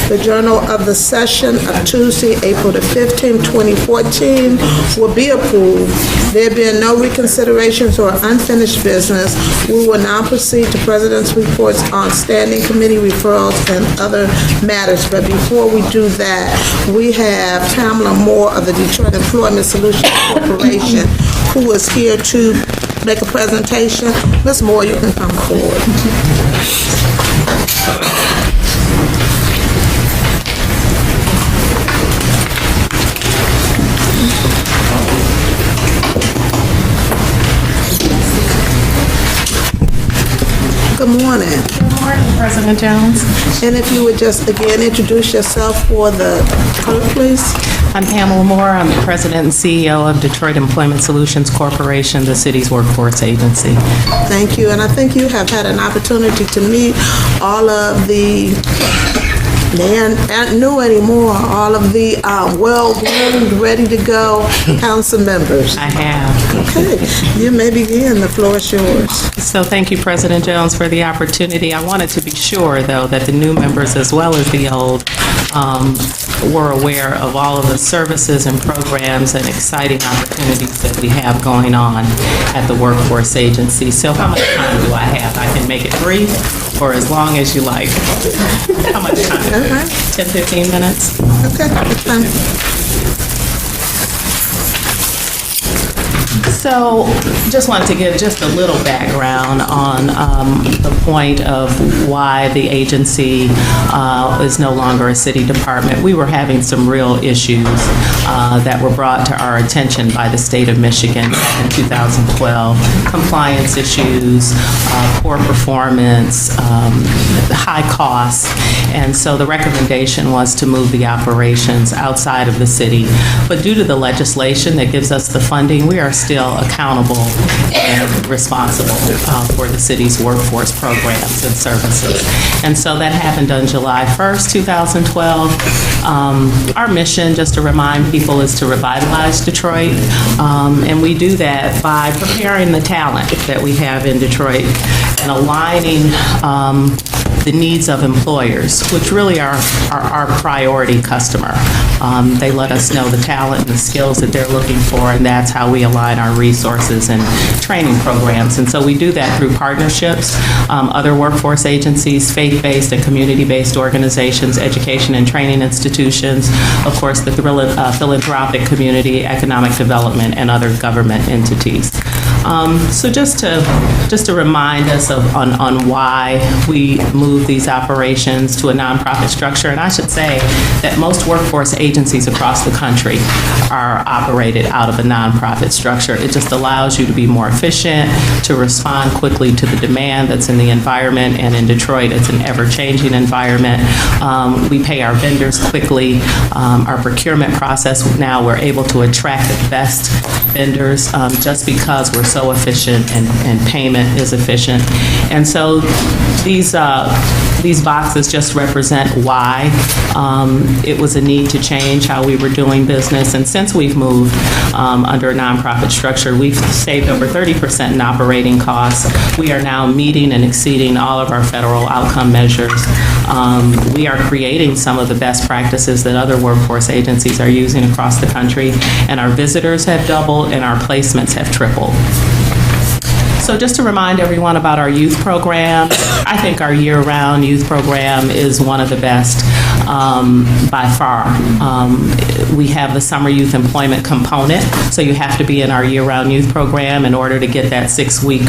The journal of the session of Tuesday, April the 15th, 2014 will be approved. There being no reconsiderations or unfinished business, we will now proceed to President's reports on standing committee referrals and other matters. But before we do that, we have Pamela Moore of the Detroit Employment Solutions Corporation, who is here to make a presentation. Ms. Moore, you can come forward. Good morning. Good morning, President Jones. And if you would just again introduce yourself for the clerk, please. I'm Pamela Moore. I'm the President and CEO of Detroit Employment Solutions Corporation, the city's workforce agency. Thank you. And I think you have had an opportunity to meet all of the, they aren't new anymore, all of the well-groomed, ready-to-go council members. I have. Okay. You may begin. The floor is yours. So thank you, President Jones, for the opportunity. I wanted to be sure, though, that the new members, as well as the old, were aware of all of the services and programs and exciting opportunities that we have going on at the workforce agency. So how much time do I have? I can make it brief or as long as you like. How much time? 10, 15 minutes? Okay, that's fine. So, just wanted to give just a little background on the point of why the agency is no longer a city department. We were having some real issues that were brought to our attention by the state of Michigan in 2012. Compliance issues, poor performance, high costs, and so the recommendation was to move the operations outside of the city. But due to the legislation that gives us the funding, we are still accountable and responsible for the city's workforce programs and services. And so that happened on July 1st, 2012. Our mission, just to remind people, is to revitalize Detroit. And we do that by preparing the talent that we have in Detroit and aligning the needs of employers, which really are our priority customer. They let us know the talent and the skills that they're looking for, and that's how we align our resources and training programs. And so we do that through partnerships, other workforce agencies, faith-based and community-based organizations, education and training institutions, of course, the philanthropic community, economic development, and other government entities. So just to remind us on why we move these operations to a nonprofit structure, and I should say that most workforce agencies across the country are operated out of a nonprofit structure. It just allows you to be more efficient, to respond quickly to the demand that's in the environment, and in Detroit, it's an ever-changing environment. We pay our vendors quickly. Our procurement process, now we're able to attract the best vendors just because we're so efficient and payment is efficient. And so these boxes just represent why it was a need to change how we were doing business. And since we've moved under a nonprofit structure, we've saved over 30% in operating costs. We are now meeting and exceeding all of our federal outcome measures. We are creating some of the best practices that other workforce agencies are using across the country, and our visitors have doubled and our placements have tripled. So just to remind everyone about our youth program, I think our year-round youth program is one of the best by far. We have the summer youth employment component, so you have to be in our year-round youth program in order to get that 6-week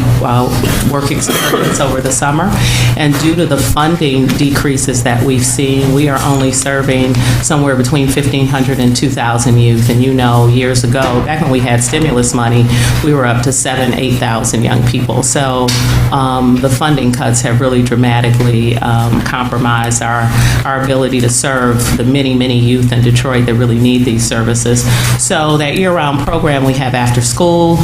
work experience over the summer. And due to the funding decreases that we've seen, we are only serving somewhere between 1,500 and 2,000 youth. And you know, years ago, back when we had stimulus money, we were up to 7,000, 8,000 young people. So the funding cuts have really dramatically compromised our ability to serve the many, many youth in Detroit that really need these services. So that year-round program, we have after-school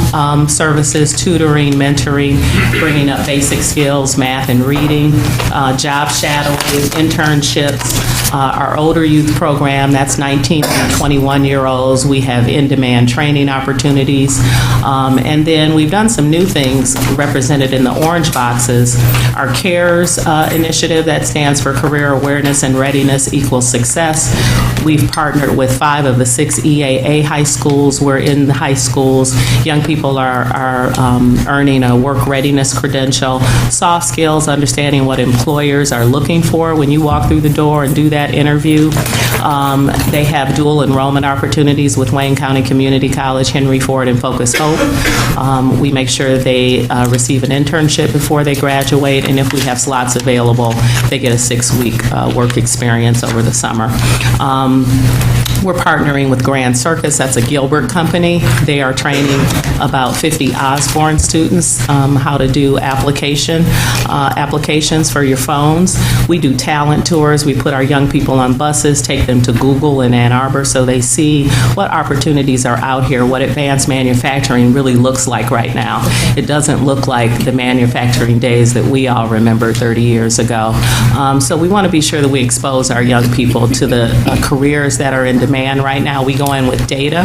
services, tutoring, mentoring, bringing up basic skills, math and reading, job shadowing, internships. Our older youth program, that's 19 to 21-year-olds. We have in-demand training opportunities. And then we've done some new things represented in the orange boxes. Our CARES initiative, that stands for Career Awareness and Readiness Equals Success. We've partnered with 5 of the 6 EAA high schools. We're in the high schools. Young people are earning a work readiness credential. Soft skills, understanding what employers are looking for when you walk through the door and do that interview. They have dual enrollment opportunities with Wayne County Community College, Henry Ford, and Focus Hope. We make sure they receive an internship before they graduate, and if we have slots available, they get a 6-week work experience over the summer. We're partnering with Grand Circus. That's a Gilbert company. They are training about 50 Osborne students how to do applications for your phones. We do talent tours. We put our young people on buses, take them to Google in Ann Arbor so they see what opportunities are out here, what advanced manufacturing really looks like right now. It doesn't look like the manufacturing days that we all remember 30 years ago. So we want to be sure that we expose our young people to the careers that are in demand right now. We go in with data,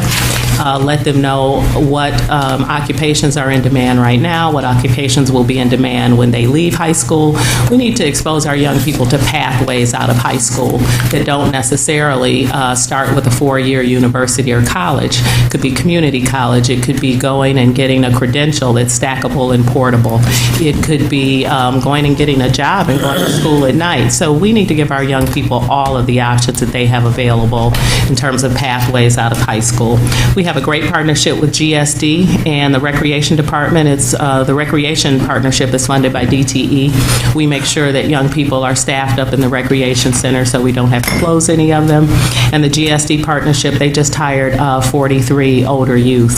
let them know what occupations are in demand right now, what occupations will be in demand when they leave high school. We need to expose our young people to pathways out of high school that don't necessarily start with a 4-year university or college. It could be community college. It could be going and getting a credential that's stackable and portable. It could be going and getting a job and going to school at night. So we need to give our young people all of the options that they have available in terms of pathways out of high school. We have a great partnership with GSD and the Recreation Department. It's the Recreation Partnership is funded by DTE. We make sure that young people are staffed up in the Recreation Center so we don't have to close any of them. And the GSD Partnership, they just hired 43 older youth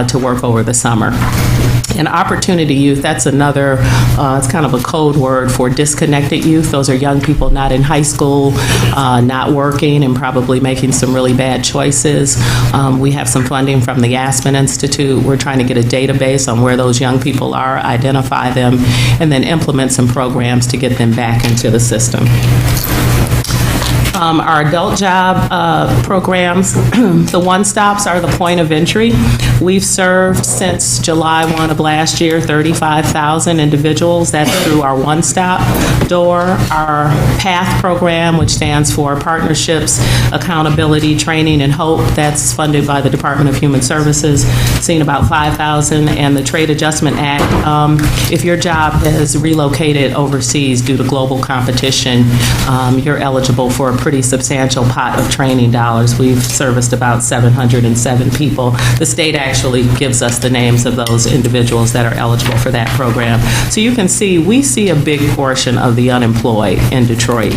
to work over the summer. And opportunity youth, that's another, it's kind of a code word for disconnected youth. Those are young people not in high school, not working, and probably making some really bad choices. We have some funding from the Aspen Institute. We're trying to get a database on where those young people are, identify them, and then implement some programs to get them back into the system. Our adult job programs, the one-stops are the point of entry. We've served since July 1 of last year 35,000 individuals. That's through our one-stop door. Our PATH program, which stands for Partnerships, Accountability, Training, and Hope, that's funded by the Department of Human Services, seen about 5,000. And the Trade Adjustment Act, if your job has relocated overseas due to global competition, you're eligible for a pretty substantial pot of training dollars. We've serviced about 707 people. The state actually gives us the names of those individuals that are eligible for that program. So you can see, we see a big portion of the unemployed in Detroit.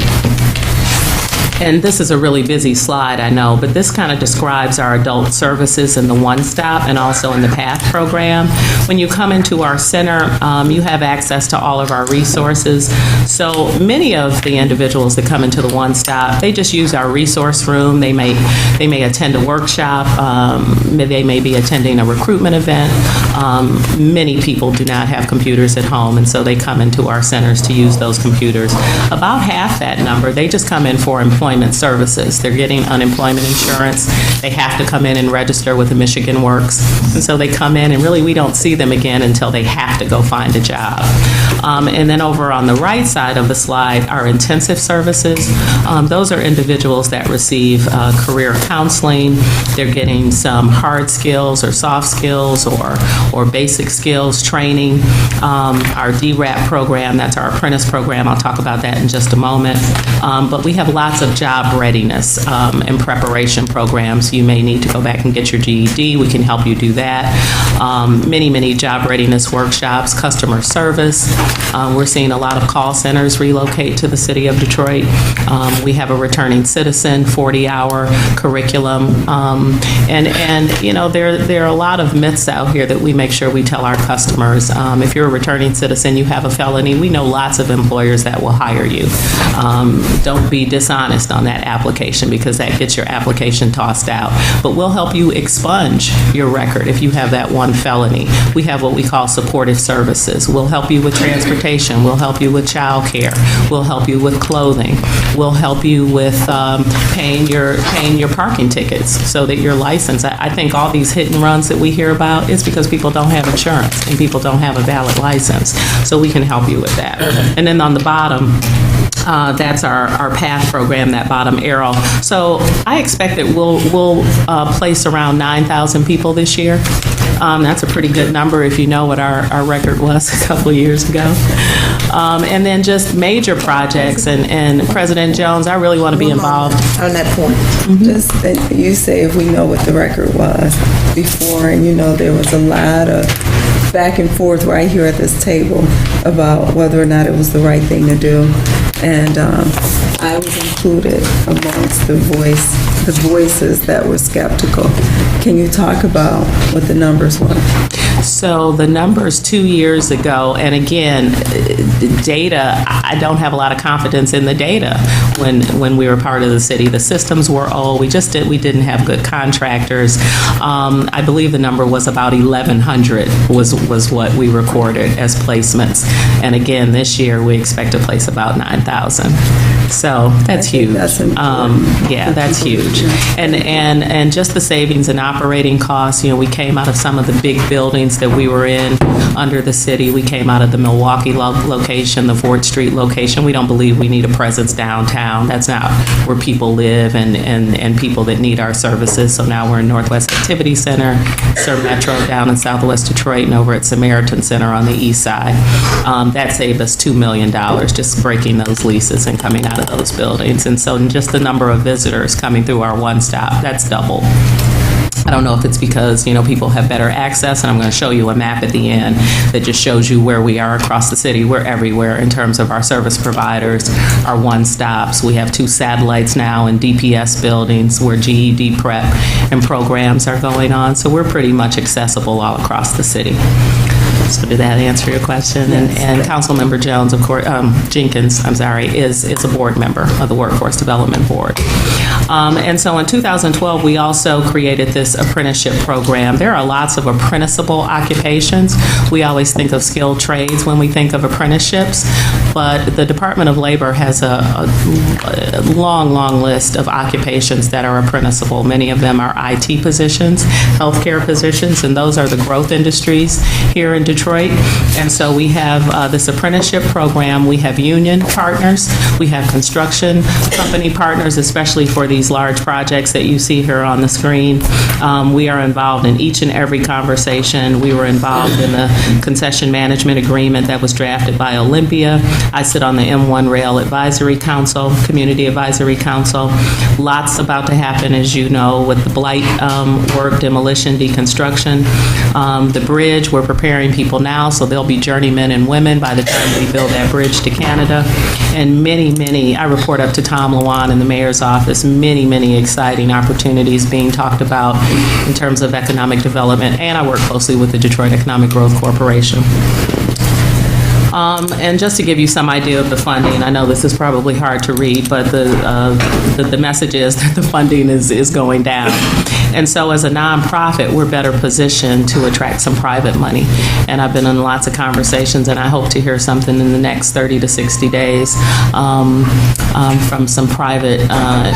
And this is a really busy slide, I know, but this kind of describes our adult services in the One Stop and also in the PATH program. When you come into our center, you have access to all of our resources. So many of the individuals that come into the One Stop, they just use our resource room. They may attend a workshop. They may be attending a recruitment event. Many people do not have computers at home, and so they come into our centers to use those computers. About half that number, they just come in for employment services. They're getting unemployment insurance. They have to come in and register with the Michigan Works. And so they come in, and really we don't see them again until they have to go find a job. And then over on the right side of the slide are intensive services. Those are individuals that receive career counseling. They're getting some hard skills or soft skills or basic skills training. Our DRAP program, that's our apprentice program. I'll talk about that in just a moment. But we have lots of job readiness and preparation programs. You may need to go back and get your GED. We can help you do that. Many job readiness workshops, customer service. We're seeing a lot of call centers relocate to the city of Detroit. We have a returning citizen 40-hour curriculum. And you know, there are a lot of myths out here that we make sure we tell our customers. If you're a returning citizen, you have a felony, we know lots of employers that will hire you. Don't be dishonest on that application, because that gets your application tossed out. But we'll help you expunge your record if you have that one felony. We have what we call supportive services. We'll help you with transportation. We'll help you with childcare. We'll help you with clothing. We'll help you with paying your parking tickets so that you're licensed. I think all these hit and runs that we hear about is because people don't have insurance and people don't have a valid license. So we can help you with that. And then on the bottom, that's our PATH program, that bottom arrow. So I expect that we'll place around 9,000 people this year. That's a pretty good number if you know what our record was a couple of years ago. And then just major projects, and President Jones, I really want to be involved. On that point. Just that you say if we know what the record was before, and there was a lot of back and forth right here at this table about whether or not it was the right thing to do. And I was included amongst the voices that were skeptical. Can you talk about what the numbers were? So the numbers 2 years ago, and again, data, I don't have a lot of confidence in the data when we were part of the city. The systems were old. We didn't have good contractors. I believe the number was about 1,100 was what we recorded as placements. And again, this year we expect to place about 9,000. So that's huge. That's important. Yeah, that's huge. And just the savings and operating costs, we came out of some of the big buildings that we were in under the city. We came out of the Milwaukee location, the Fort Street location. We don't believe we need a presence downtown. That's not where people live and people that need our services. So now we're in Northwest Activity Center, Sur Metro down in Southwest Detroit, and over at Samaritan Center on the east side. That saved us $2 million just breaking those leases and coming out of those buildings. And so just the number of visitors coming through our one-stop, that's doubled. I don't know if it's because, people have better access, and I'm going to show you a map at the end that just shows you where we are across the city. We're everywhere in terms of our service providers, our one-stops. We have 2 satellites now in DPS buildings where GED prep and programs are going on. So we're pretty much accessible all across the city. So did that answer your question? Yes. And Councilmember Jones, of course, Jenkins, is a board member of the Workforce Development Board. And so in 2012, we also created this apprenticeship program. There are lots of apprenticeable occupations. We always think of skilled trades when we think of apprenticeships, but the Department of Labor has a long list of occupations that are apprenticeable. Many of them are IT positions, healthcare positions, and those are the growth industries here in Detroit. And so we have this apprenticeship program. We have union partners. We have construction company partners, especially for these large projects that you see here on the screen. We are involved in each and every conversation. We were involved in the concession management agreement that was drafted by Olympia. I sit on the M1 Rail Advisory Council, Community Advisory Council. Lots about to happen, as you know, with the blight work, demolition, deconstruction. The bridge, we're preparing people now, so they'll be journeymen and women by the time we build that bridge to Canada. And many, I report up to Tom Lewan in the mayor's office, many exciting opportunities being talked about in terms of economic development, and I work closely with the Detroit Economic Growth Corporation. And just to give you some idea of the funding, I know this is probably hard to read, but the message is that the funding is going down. And so as a nonprofit, we're better positioned to attract some private money. And I've been in lots of conversations, and I hope to hear something in the next 30 to 60 days from some private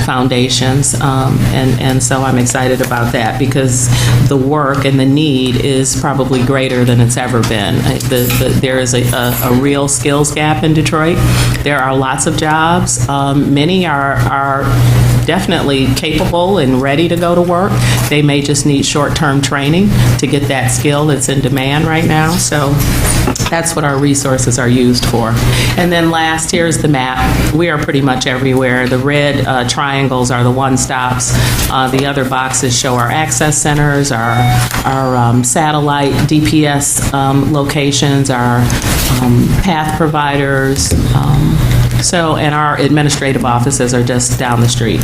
foundations. And so I'm excited about that because the work and the need is probably greater than it's ever been. There is a real skills gap in Detroit. There are lots of jobs. Many are definitely capable and ready to go to work. They may just need short-term training to get that skill that's in demand right now. So that's what our resources are used for. And then last, here's the map. We are pretty much everywhere. The red triangles are the one-stops. The other boxes show our access centers, our satellite DPS locations, our path providers. And our administrative offices are just down the street.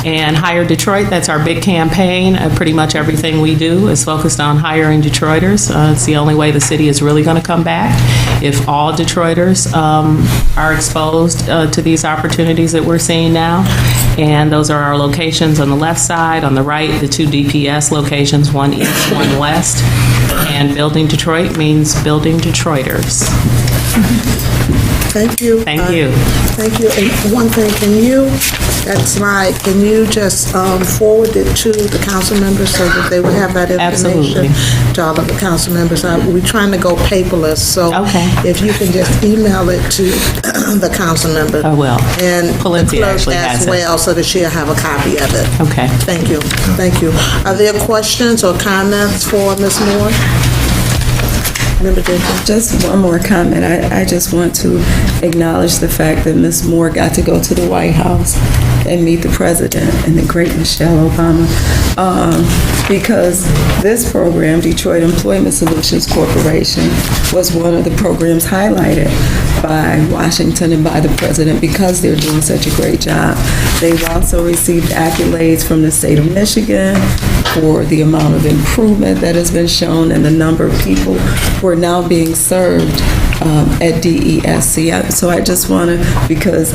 And Hire Detroit, that's our big campaign. Pretty much everything we do is focused on hiring Detroiters. It's the only way the city is really going to come back. If all Detroiters are exposed to these opportunities that we're seeing now. And those are our locations on the left side. On the right, the 2 DPS locations, one east, one west. And building Detroit means building Detroiters. Thank you. Thank you. Thank you. And one thing, can you just forward it to the council members so that they will have that information? Absolutely. To all of the council members. We're trying to go paperless, so Okay. if you can just email it to the council member. I will. And the Valencia clerk actually has as it. well, so that she'll have a copy of it. Okay. Thank you. Thank you. Are there questions or comments for Ms. Moore? Member Jenkins? Just one more comment. I just want to acknowledge the fact that Ms. Moore got to go to the White House and meet the president and the great Michelle Obama, because this program, Detroit Employment Solutions Corporation, was one of the programs highlighted by Washington and by the president because they're doing such a great job. They've also received accolades from the state of Michigan for the amount of improvement that has been shown and the number of people who are now being served at DESC. So I just want to, because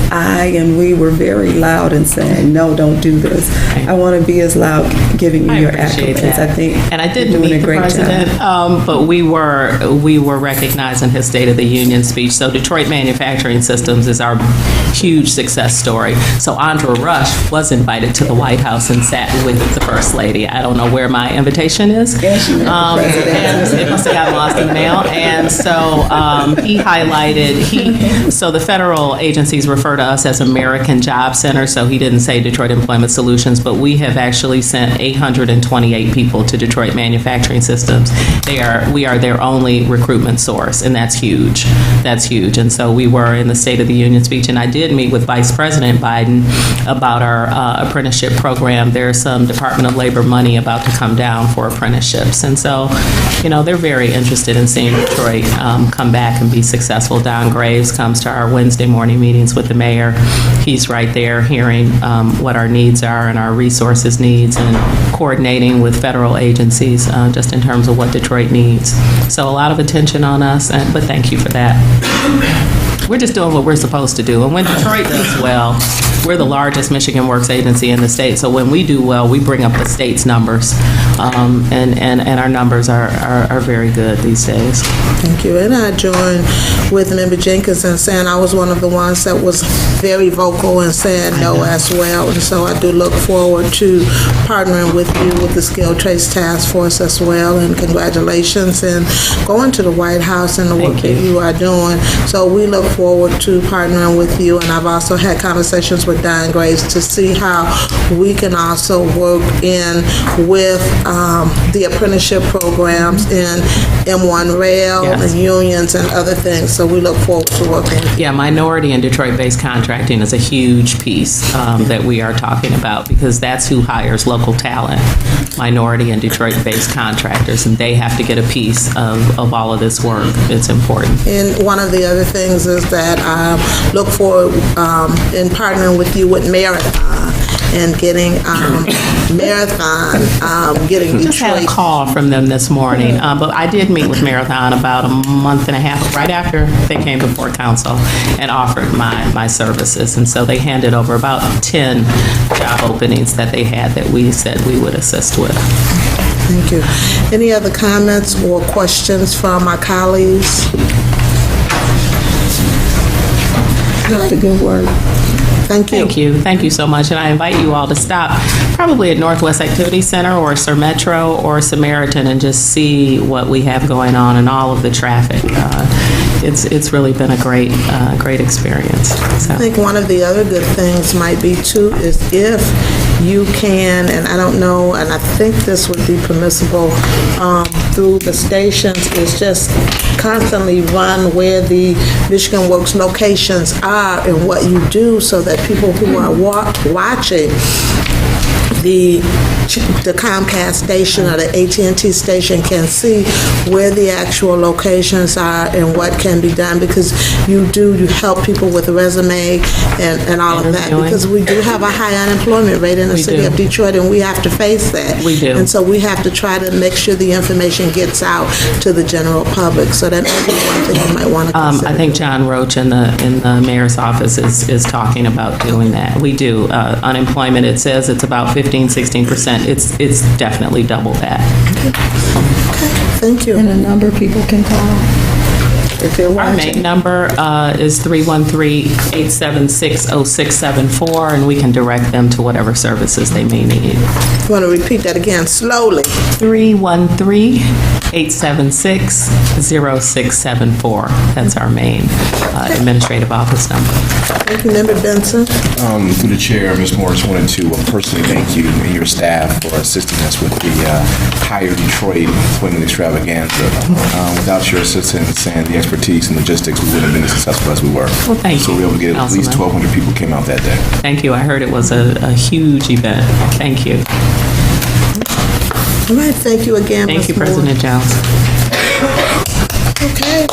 we were very loud in saying, no, don't do this. I want to be as loud giving you your appreciate accolades. that. I think And I did you're doing meet a the great president, job. but we were recognizing his State of the Union speech. So Detroit Manufacturing Systems is our huge success story. So Andra Rush was invited to the White House and sat with the First Lady. I don't know where my invitation is. Yes, you met the president. And it must have gotten lost in the mail. And so he highlighted, so the federal agencies refer to us as American Job Center, so he didn't say Detroit Employment Solutions, but we have actually sent 828 people to Detroit Manufacturing Systems. We are their only recruitment source, and that's huge. That's huge. And so we were in the State of the Union speech, and I did meet with Vice President Biden about our apprenticeship program. There's some Department of Labor money about to come down for apprenticeships, and so, they're very interested in seeing Detroit come back and be successful. Don Graves comes to our Wednesday morning meetings with the mayor. He's right there hearing what our needs are and our resources needs and coordinating with federal agencies just in terms of what Detroit needs. So a lot of attention on us, but thank you for that. We're just doing what we're supposed to do. And when Detroit does well, we're the largest Michigan Works agency in the state. So when we do well, we bring up the state's numbers. And our numbers are very good these days. Thank you. And I join with Member Jenkins in saying I was one of the ones that was very vocal and saying no as well. And so I do look forward to partnering with you with the Skilled Trades Task Force as well. And congratulations and going to the White House and the work that you are doing. So we look forward to partnering with you. And I've also had conversations with Don Graves to see how we can also work in with the apprenticeship programs in M1 Rail and unions and other things. So we look forward to working with you. Yeah, minority and Detroit-based contracting is a huge piece that we are talking about because that's who hires local talent, minority and Detroit-based contractors, and they have to get a piece of all of this work. It's important. And one of the other things is that I look forward in partnering with you with Marathon and getting Marathon, getting I just had a Detroit. call from them this morning, but I did meet with Marathon about a month and a half, right after they came before council and offered my services. And so they handed over about 10 job openings that they had that we said we would assist with. Thank you. Any other comments or questions from my colleagues? That's a good word. Thank you. Thank you. Thank you so much. And I invite you all to stop probably at Northwest Activity Center or Sir Metro or Samaritan and just see what we have going on and all of the traffic. It's really been a great experience. So. I think one of the other good things might be too is if you can, and I don't know, and I think this would be permissible through the stations, is just constantly run where the Michigan Works locations are and what you do so that people who are watching the Comcast station or the AT&T station can see where the actual locations are and what can be done, because you help people with resume and all of that, because we do have a high unemployment rate in the city of Detroit, and we have to face that. We do. And so we have to try to make sure the information gets out to the general public. So that may be one thing you might want to consider. I think John Roach in the mayor's office is talking about doing that. We do. Unemployment, it says it's about 15-16%. It's definitely double that. Thank you. And a number of people can call. if they're Our watching. main number is 313-876-0674, and we can direct them to whatever services they may need. Want to repeat that again slowly? 313-876-0674. That's our main administrative office number. Thank you, Member Benson. Through the chair, Ms. Morris, wanted to personally thank you and your staff for assisting us with the Higher Detroit Swing Extravaganza. Without your assistance and the expertise and logistics, we wouldn't have been as successful as we were. Well, thank So you, we were able to get at least Councilman. 1,200 people came out that day. Thank you. I heard it was a huge event. Thank you. All right, thank you again, Thank Ms. you, Moore. President Jones. Okay.